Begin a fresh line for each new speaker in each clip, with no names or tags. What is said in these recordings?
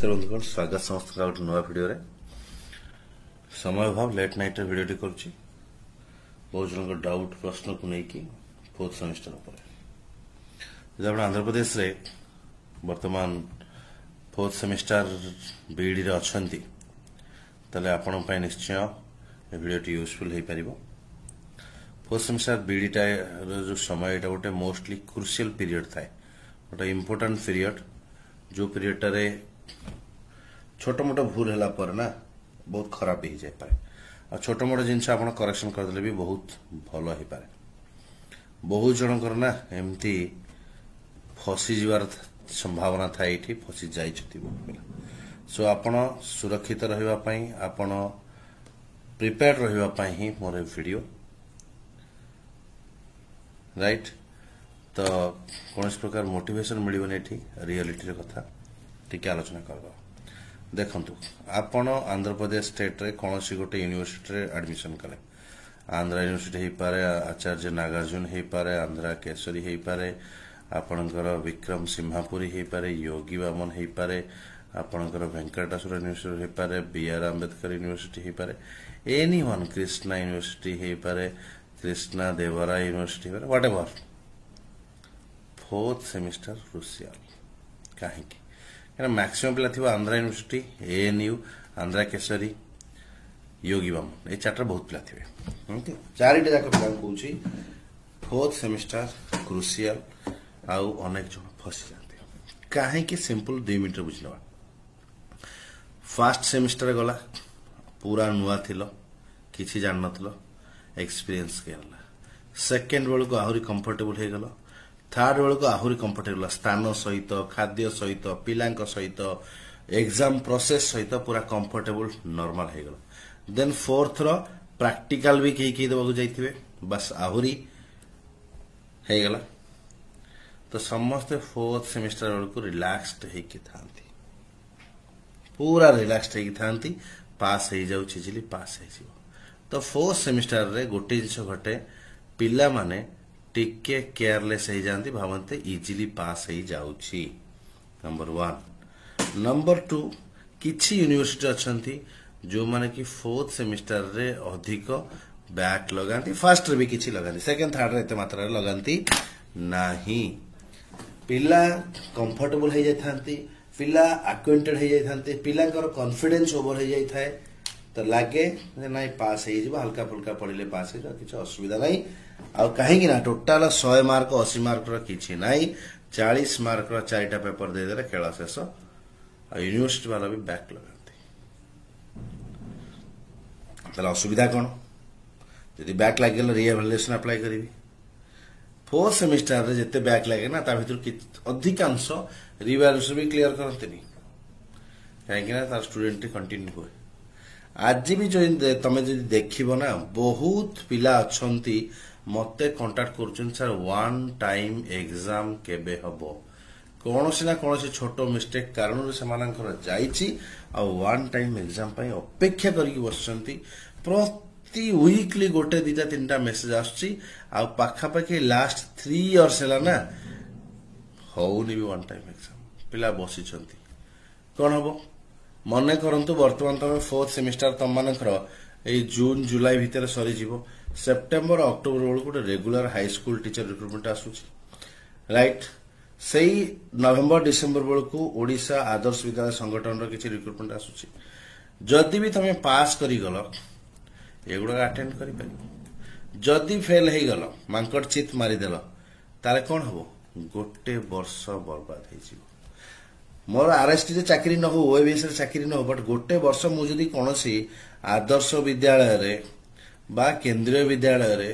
नमस्कार बंधुगण स्वागत समस्त गोटे नुआ भिडियो समय अभाव लेट नाइट भिडियो करुच्ची बहुत जन डाउट प्रश्न को लेकिन फोर्थ सेमिस्टर आंध्र प्रदेश रे वर्तमान फोर्थ सेमिस्टर बीईडी रे अछंती तले आपण पय निश्चय ए भिडियो यूजफुल हो पारिबो। फोर्थ सेमिस्टर बीईडी टा जो समय एटा गोटे मोस्टली क्रुशियल पीरियड थाए गोटे इंपोर्टेंट पीरियड जो पीरियड टारे छोट मोट भूल है ना बहुत खराब हो जाए पाए छोट मोट जिनस आप करेक्शन करदे भी बहुत भल हो पाए। बहुत जनकर ना एमती फसी जीवार संभावना था ये फसी जाइछथि बहुत पिला सो आपण सुरक्षित रहिबा पई आपण प्रिपेयर रहिबा पई ही मोर वीडियो राइट तो कौन प्रकार मोटिवेशन मिलने रियलिटी कथा टी आलोचना करद देखु आपण आंध्र प्रदेश स्टेट रे कौन सी गोटे यूनिवर्सिटी रे एडमिशन कले आंध्रा यूनिवर्सिटी हो पारे आचार्य नागार्जुन हो पारे आंध्रा केशरी हो पारे आपणकर विक्रम सिंहापुरी हो पारे योगी वामन हो पारे आपणकर वेंकटेश्वर यूनिवर्सिटी हो पारे बीआर आंबेडकर यूनिवर्सिटी हो पारे एनी वन कृष्णा यूनिवर्सिटी हो पारे कृष्णा देवरा यूनिवर्सिटी हो पारे व्हाटएवर फोर्थ सेमिस्टर क्रुशियल कहीं मैक्सिमम पिला थी आंध्रा यूनिवर्सिटी एएनयू आंध्रा केशरी योगी वामन ये चार्टर बहुत पिला थे चारिटा जाक पिला कहूँ फोर्थ सेमिस्टर क्रुशियल आउ अनेक जन फसी जाते कहीं सिंपल 2 मिनट बुझना फास्ट सेमिस्टर गला पूरा नुआ थिलो किछि जान नथिलो एक्सपीरियंस केला सेकेंड बेल को आहुरी कंफर्टेबल हो गला थर्ड बेल को आहुरी कंफर्टेबल स्थान सहित खाद्य सहित पिला सहित एग्जाम प्रोसेस सहित पूरा कंफर्टेबल नॉर्मल हो गला देन फोर्थ रो प्रैक्टिकल भी कई देवाक जाइथिबे बस आहुरी हो गला तो समस्त फोर्थ सेमिस्टर बेल को रिलैक्स्ड होकी थांती पूरा रिलैक्स्ड होकी थांती पास हो जाउ इजिली पास हो जिवो। तो फोर्थ सेमिस्टर रे गोटे जिंस घटे पिला माने टिके केयरलेस हो जाती भावते इजिली पास हो जाउछि नंबर 1 नंबर 2 किछि यूनिवर्सिटी अच्छी जो माने कि फोर्थ सेमिस्टर रे अधिक बैक लगाती फर्स्ट रे भी किछि लगाती सेकंड थर्ड रे एते मात्रा रे लगाती नाही पिला कंफर्टेबल हो जाथांती पिला अक्वेंटेड हो जाथांती पिला कॉन्फिडेंस ओवर हो जाई थाए तो लगे ना पास हो हल्का फुल्का पढ़ले पास हो किसी असुविधा नहीं आ कहीं ना टोटाल 100 मार्क 80 मार्क किसी ना 40 मार्क चारिटा पेपर देदेले खेल शेष आ यूनिवर्सिटी वाला भी बैक लगाते असुविधा कौन जदि बैक लगे रिएवल्यूएशन अप्लाई करी फोर्थ सेमिस्टर रे जिते बैक लगे ना ता भीतर अधिकांश रिवैल्यूएशन भी क्लियर करते कहीं तार स्टूडेंट कंटिन्यू हुए आज भी जो तमे जो देखिबो ना बहुत पिला अच्छंती मते कांटेक्ट करछन सर वन टाइम एग्जाम केबे हबो कौन ना कौन छोट मिस्टेक कारण से मानकर जाइछि आ वन टाइम एग्जाम पई अपेक्षा करके बसचंती प्रति वीकली गोटे दिटा तीनटा मेसेज आछी आ पाखापाखि लास्ट 3 इयर्स हैला ना होउनी भी वन टाइम एग्जाम पिला बसिचंती कौन हबो मन करंतु वर्तमान तुम फोर्थ सेमिस्टर तुम मानकर जून जुलाई भितर सरी जीवो सेप्टेम्बर अक्टोबर बेलू गोटे regular high school teacher recruitment आसूची राइट से नवेम्बर डिसेम्बर बेलू ओडिशा आदर्श विद्यालय संगठन किसी रिक्रुटमेंट आसूची जदि भी तुम पास करिगल एगुड़ा अटेंड कर जदि फेल हो गल मांकड़ चित मारिदेल तारे कौन हम गोटे वर्ष बर्बाद हो मोर आरएसटी रे चाकरी न हो ओएबीएस रे चाकरी न हो बट गोटे वर्ष मु जदि कोनोसी आदर्श विद्यालय रे बा केंद्रीय विद्यालय रे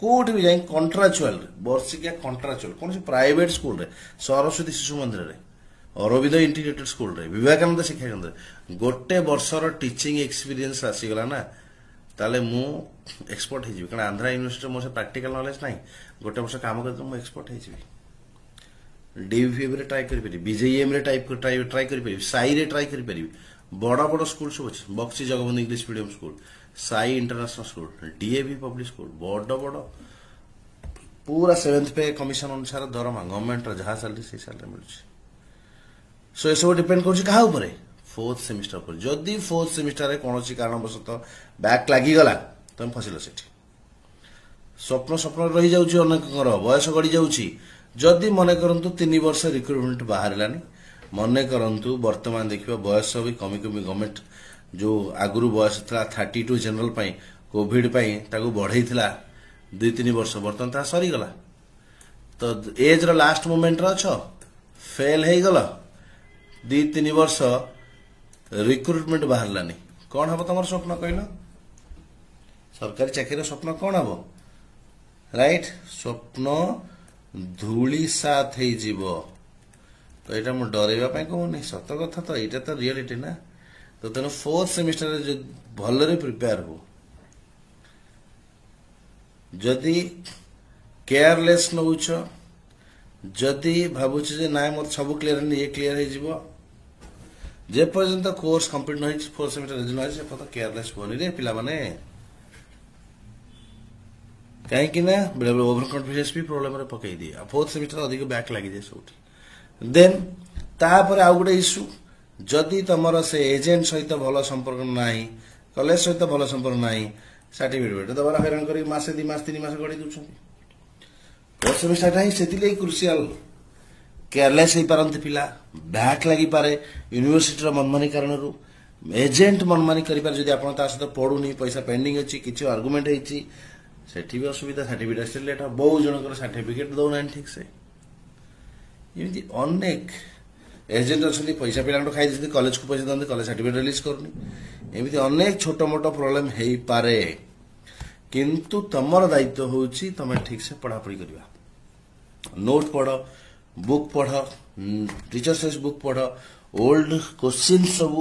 कोट भी जाई कॉन्ट्रैक्चुअल वर्षिकिया कॉन्ट्रैक्चुअल कोनोसी प्राइवेट स्कूल रे सरस्वती शिशु मंदिर रे अरविंद इंटीग्रेटेड स्कूल रे विवेकानंद शिक्षा केंद्र गोटे वर्षर टीचिंग एक्सपीरियंस आसी गला ना ताले मु एक्सपर्ट हे जिवि कारण आंध्रा यूनिवर्सिटी मोर से प्रैक्टिकल नॉलेज नाही गोटे वर्ष काम करते मु एक्सपर्ट हे जिवि डीवीएम रे ट्राई करी बीजेएम रे ट्राई करी साई रे ट्राई करी बड़ बड़ स्कूल सब अच्छे Bakshi Jagabandhu English medium school Sai international school DAV public school बड़ बड़ पूरा 7th पे कमिशन अनुसार दरमा गवर्नमेंट जहाँ सैलरी से सैलरी मिलूँ सो ये सब डिपेंड करुच्ची क्या ऊपर फोर्थ सेमिस्टर पर जदि फोर्थ सेमिस्टर कौन कारणवश बैक लगिगला तुम फसिल से स्वप्न स्वप्न रही जाऊँगी अनेक बयस गड़ी जाऊँगी जदि मन करंतु 3 वर्ष रिक्रुटमेंट बाहर मन करंतु वर्तमान देखिए बयस भी कमी कमी गवर्नमेंट जो आगुरी बयस था 32 जनरल कोविड बढ़ई 2-3 वर्ष बर्तमान ता सरीगला तो एज लास्ट मोमेंट अच्छ फेल हो गल 2-3 वर्ष रिक्रुटमेंट बाहर कौन हम तुम स्वप्न कहल सरकारी चाकरी स्वप्न कौन हम राइट स्वप्न धूली साथ हो तो यहाँ मुझे डरवाई कहूनी सत कथा तो यहाँ तो रियलिटी ना तो तेना फोर्थ सेमिस्टर जो भलरे प्रिपेयर हो जदि केयरलेस नौच जदि भावुच ना मत सब क्लीयर ये क्लीयर हो जे पर्यंत कोर्स कंप्लीट न फोर्थ सेमिस्टर रिजल्ट से पर्यंत केयरलेस होनी रे पिला माने कहीं बेले बेले ओभर कॉन्फिडेंस भी प्रॉब्लम रे पकई दिए फोर्थ सेमिस्टर अधिक बैक लगी जाए सब देन तापर आउ गोटे इश्यू जदि तुमर से एजेंट सहित भल संपर्क ना कॉलेज सहित भल संपर्क ना सर्टिफिकेट दबार हैरान कर मसे 2 मास 3 मास गड़ी दूसरी फोर्थ सेमिस्टर ही से क्रुशियाल केयरलेस हो पारती पिला बैक लगी पारे यूनिवर्सिटी मनमानी कारण एजेंट मनमानी कर सहित पढ़ुनी पैसा पेंडिंग अच्छी किसी आर्गुमेंट होती सेठी भी असुविधा सर्टिफिकेट से लेट बहुत जन सर्टिफिकेट दौना ठीक से एमती अनेक एजेंट अच्छा पैसा पिला खाई कॉलेज को पैसा दे कॉलेज सर्टिफिकेट रिलीज करनी एमती अनेक छोट मोट प्रोब्लेम हो पारे किंतु तमर दायित्व हूँ तुम ठीक से पढ़ापढ़ी करवा नोट पढ़ बुक पढ़ टीचर्स बुक पढ़ ओल्ड क्वेश्चन सब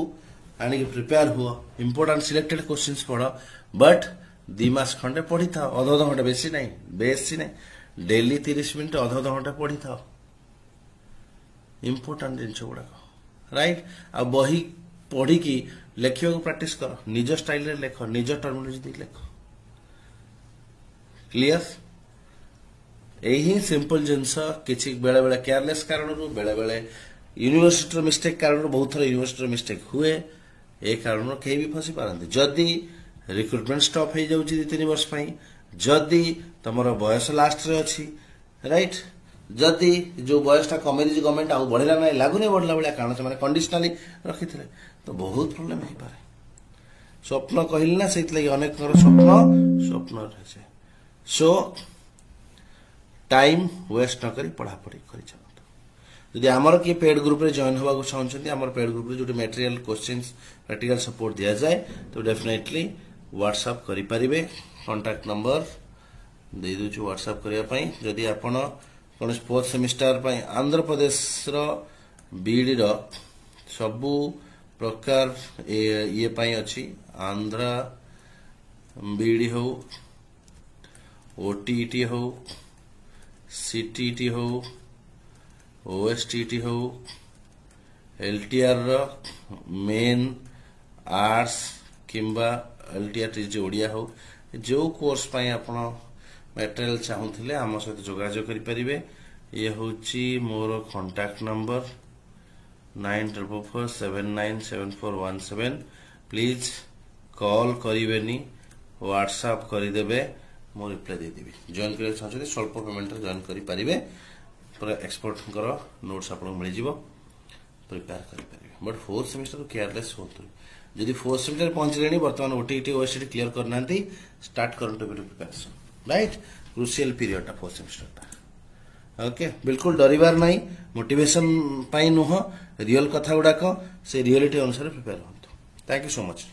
आनिक प्रिपेयर हुआ इंपोर्टेंट सिलेक्टेड क्वेश्चन पढ़ बट 2 मास खंडे पढ़ी था अध घंटा बेसी ना डेली 30 मिनट अध घंटा पढ़ी था इंपोर्टेंट जिन गुड़ाक राइट आ बही पढ़ी की लेखा प्रैक्टिस कर निज स्टाइल रे लेख निज टर्मिनोलॉजी लेख क्लियर यही सिंपल जिनस किसी बेले बेले केयरलेस कारण बेले बेले यूनिवर्सिटी मिस्टेक कारण बहुत थर यूनिवर्सिटी मिस्टेक हुए ए कारण कहीं भी फसी पारती जदि रिक्रुटमेंट स्टॉप हो जाऊँगी 2-3 वर्ष जदि तुम बयस लास्ट रे अच्छी राइट जदि जो बयसटा कमे गवर्नमेंट आउ बढ़ला ना लगुनि बढ़ला भाया कारण से कंडीशनली रखी थे तो बहुत प्रोब्लेम हो पारे स्वप्न कहली ना से अनेक स्वप्न स्वप्न रहे सो टाइम वेस्ट न करी पढ़ापढ़ी कर जदि आमर किए पेड ग्रुप रे जॉइन होगा चाहते आम पेड ग्रुप रे जो मटेरियल क्वेश्चंस प्रैक्टिकल सपोर्ट दिया जाए तो डेफिनेटली व्हाट्सएप करें कांटेक्ट नंबर दे दूँ व्हाट्सएप करने जदि आपण कौन fourth semester Andhra Pradesh BEd सबू प्रकार ये अच्छी आंध्र बीडी हो ओटीटी हो सीटीटी हो ओएसटीटी हो एलटीआर मेन आर्ट्स किंबा एलटीआर ओडिया हो जो कोर्स आपण मटेरियल चाहूले आम सहित जोगाजोग करें ये हूँ मोर कांटेक्ट नंबर 94479747 प्लीज कॉल करें व्हाट्सएप करदेवे मु रिप्लाई देदेवी जॉइन कर चाहते स्वल्प पेमेंट जॉइन करें पूरा एक्सपर्ट नोट्स आपको मिल जाव प्रिपेयर करें बट फोर्थ सेमिस्टर केयरलेस हो जदि फोर्थ सेमिस्टर पहुंचले बर्तमान ओटीटी ओएसटी क्लियर करना start current preparation right crucial period टा फोर्थ सेमिस्टर टा ओके बिल्कुल डरबार ना मोटिवेशन नुह रियल कथा गुड़ाक से रियलिटी अनुसार प्रिपेयर हो थैंक यू सो मच।